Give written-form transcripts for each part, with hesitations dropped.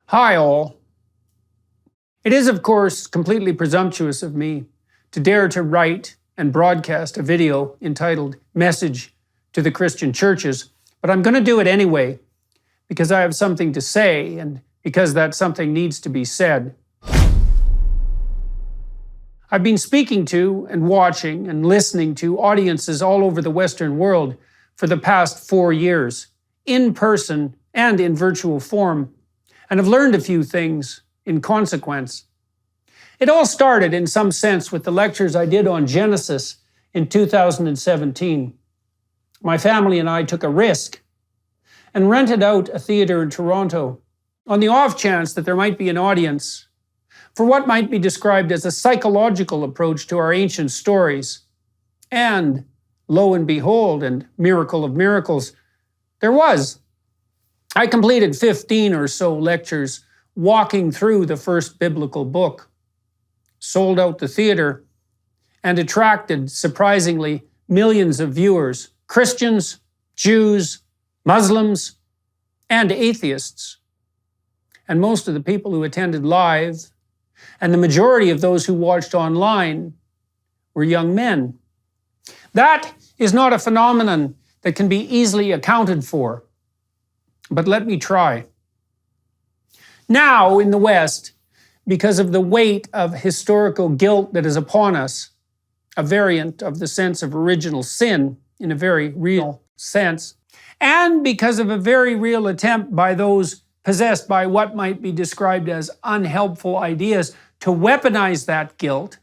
Hi all. It is, of course, completely presumptuous of me to dare to write and broadcast a video entitled Message to the Christian Churches, but I'm going to do it anyway because I have something to say and because that something needs to be said. I've been speaking to and watching and listening to audiences all over the Western world for the past 4 years, in person and in virtual form, and have learned a few things in consequence. It all started in some sense with the lectures I did on Genesis in 2017. My family and I took a risk and rented out a theater in Toronto on the off chance that there might be an audience for what might be described as a psychological approach to our ancient stories. And lo and behold, and miracle of miracles, there was. I completed 15 or so lectures walking through the first biblical book, sold out the theater, and attracted, surprisingly, millions of viewers, Christians, Jews, Muslims, and atheists. And most of the people who attended live, and the majority of those who watched online, were young men. That is not a phenomenon that can be easily accounted for. But let me try. Now, in the West, because of the weight of historical guilt that is upon us, a variant of the sense of original sin in a very real sense, and because of a very real attempt by those possessed by what might be described as unhelpful ideas to weaponize that guilt,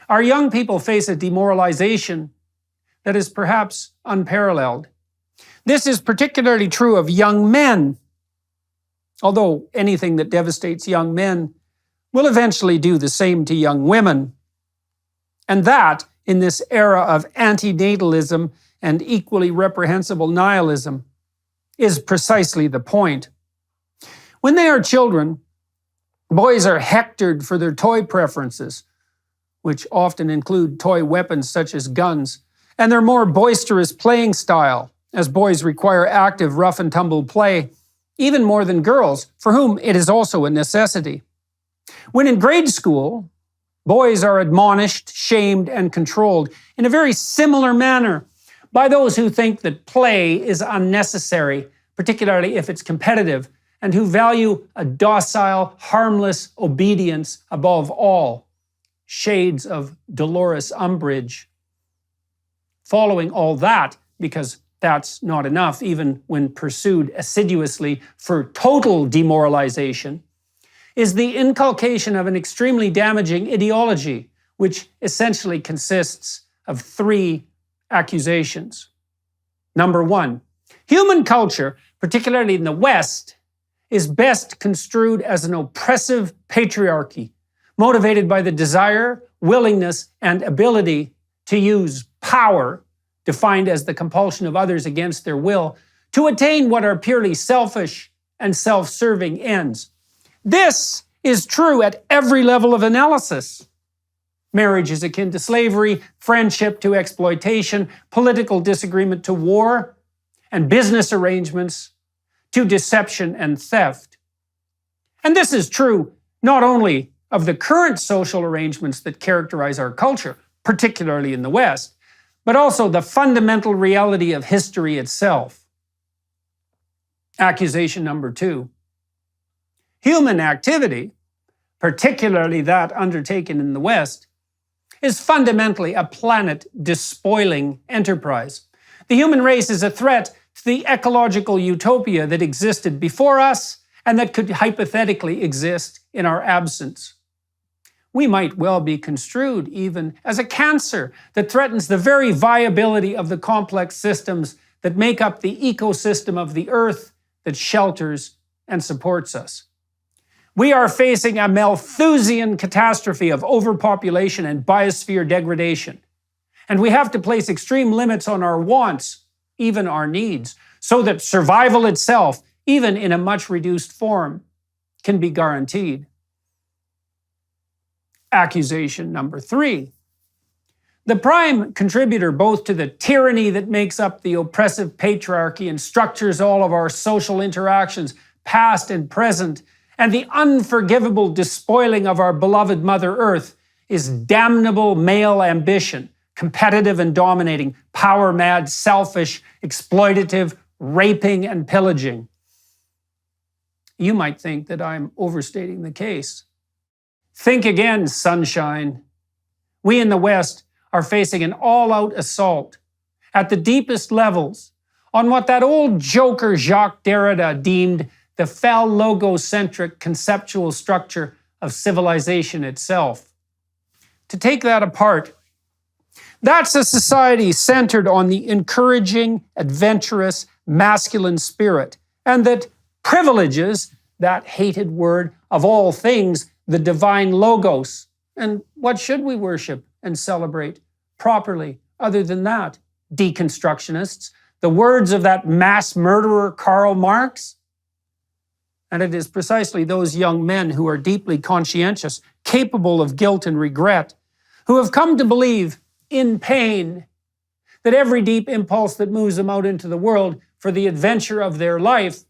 our young people face a demoralization that is perhaps unparalleled. This is particularly true of young men, although anything that devastates young men will eventually do the same to young women. And that, in this era of antinatalism and equally reprehensible nihilism, is precisely the point. When they are children, boys are hectored for their toy preferences, which often include toy weapons such as guns, and their more boisterous playing style, as boys require active rough and tumble play, even more than girls, for whom it is also a necessity. When in grade school, boys are admonished, shamed, and controlled in a very similar manner by those who think that play is unnecessary, particularly if it's competitive, and who value a docile, harmless obedience above all. Shades of Dolores Umbridge. Following all that, because that's not enough, even when pursued assiduously for total demoralization, is the inculcation of an extremely damaging ideology, which essentially consists of 3 accusations. Number 1, human culture, particularly in the West, is best construed as an oppressive patriarchy, motivated by the desire, willingness, and ability to use power, defined as the compulsion of others against their will, to attain what are purely selfish and self-serving ends. This is true at every level of analysis. Marriage is akin to slavery, friendship to exploitation, political disagreement to war, and business arrangements to deception and theft. And this is true not only of the current social arrangements that characterize our culture, particularly in the West, but also the fundamental reality of history itself. Accusation number 2. Human activity, particularly that undertaken in the West, is fundamentally a planet-despoiling enterprise. The human race is a threat to the ecological utopia that existed before us and that could hypothetically exist in our absence. We might well be construed even as a cancer that threatens the very viability of the complex systems that make up the ecosystem of the earth that shelters and supports us. We are facing a Malthusian catastrophe of overpopulation and biosphere degradation. And we have to place extreme limits on our wants, even our needs, so that survival itself, even in a much reduced form, can be guaranteed. Accusation number 3. The prime contributor both to the tyranny that makes up the oppressive patriarchy and structures all of our social interactions, past and present, And the unforgivable despoiling of our beloved Mother Earth is damnable male ambition, competitive and dominating, power-mad, selfish, exploitative, raping and pillaging. You might think that I'm overstating the case. Think again, sunshine. We in the West are facing an all-out assault at the deepest levels on what that old joker Jacques Derrida deemed the phallogocentric conceptual structure of civilization itself. To take that apart, that's a society centered on the encouraging, adventurous, masculine spirit, and that privileges that hated word of all things, the divine logos. And what should we worship and celebrate properly other than that? Deconstructionists, the words of that mass murderer Karl Marx? And it is precisely those young men who are deeply conscientious, capable of guilt and regret, who have come to believe in pain that every deep impulse that moves them out into the world for the adventure of their life,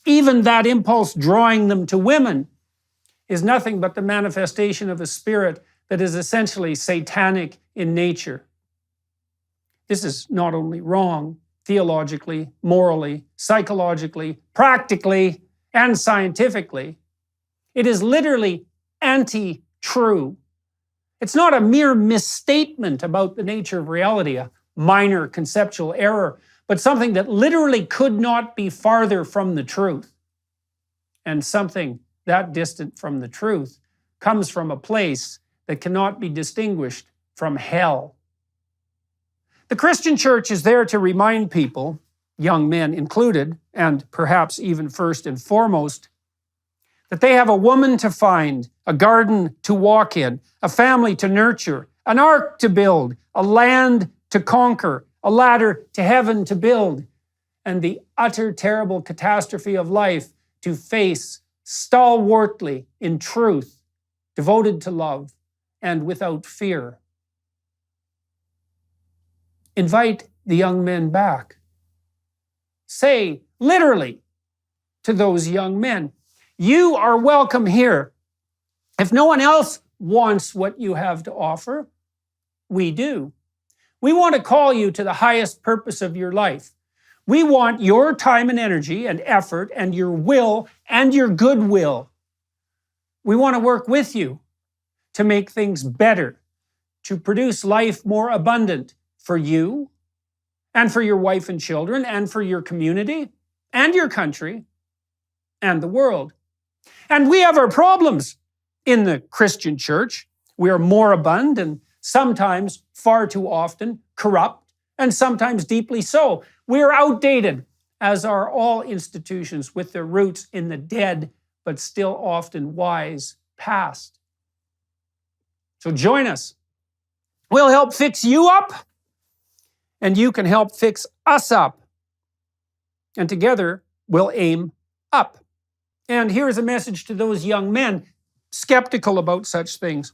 even that impulse drawing them to women, is nothing but the manifestation of a spirit that is essentially satanic in nature. This is not only wrong theologically, morally, psychologically, practically, and scientifically. It is literally anti-true. It's not a mere misstatement about the nature of reality, a minor conceptual error, but something that literally could not be farther from the truth. And something that distant from the truth comes from a place that cannot be distinguished from hell. The Christian church is there to remind people, young men included, and perhaps even first and foremost, that they have a woman to find, a garden to walk in, a family to nurture, an ark to build, a land to conquer, a ladder to heaven to build, and the utter terrible catastrophe of life to face stalwartly in truth, devoted to love, and without fear. Invite the young men back. Say, literally, to those young men, you are welcome here. If no one else wants what you have to offer, we do. We want to call you to the highest purpose of your life. We want your time and energy and effort and your will and your goodwill. We want to work with you to make things better, to produce life more abundant for you and for your wife and children and for your community and your country and the world. And we have our problems in the Christian church. We are moribund and sometimes, far too often, corrupt, and sometimes deeply so. We are outdated, as are all institutions with their roots in the dead, but still often wise past. So join us. We'll help fix you up, and you can help fix us up. And together, we'll aim up. And here's a message to those young men skeptical about such things.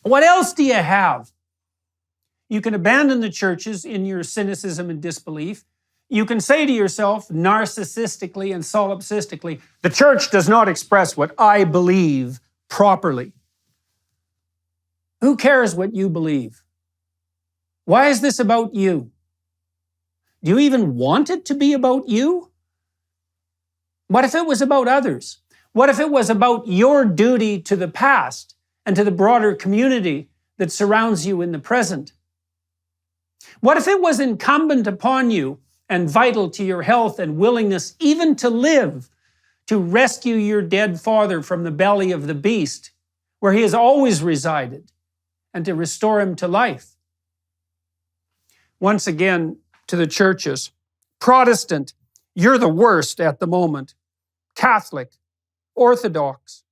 What else do you have? You can abandon the churches in your cynicism and disbelief. You can say to yourself, narcissistically and solipsistically, the church does not express what I believe properly. Who cares what you believe? Why is this about you? Do you even want it to be about you? What if it was about others? What if it was about your duty to the past and to the broader community that surrounds you in the present? What if it was incumbent upon you and vital to your health and willingness even to live, to rescue your dead father from the belly of the beast, where he has always resided, and to restore him to life? Once again, to the churches, Protestant, you're the worst at the moment. Catholic, Orthodox.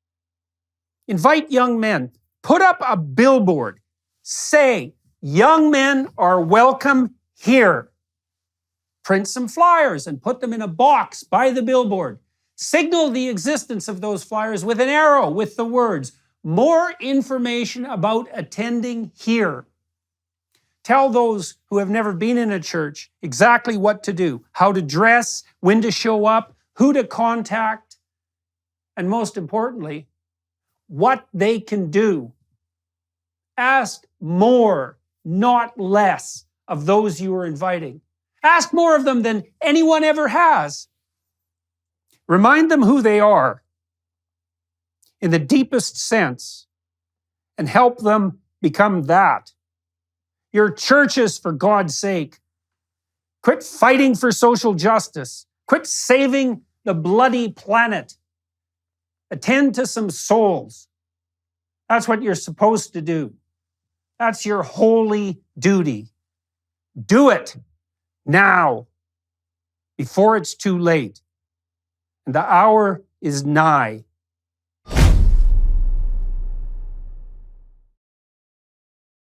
Invite young men. Put up a billboard. Say, young men are welcome here. Print some flyers and put them in a box by the billboard. Signal the existence of those flyers with an arrow with the words, more information about attending here. Tell those who have never been in a church exactly what to do, how to dress, when to show up, who to contact, and most importantly, what they can do. Ask more, not less, of those you are inviting. Ask more of them than anyone ever has. Remind them who they are in the deepest sense and help them become that. Your churches, for God's sake. Quit fighting for social justice. Quit saving the bloody planet. Attend to some souls. That's what you're supposed to do. That's your holy duty. Do it now, before it's too late. And the hour is nigh.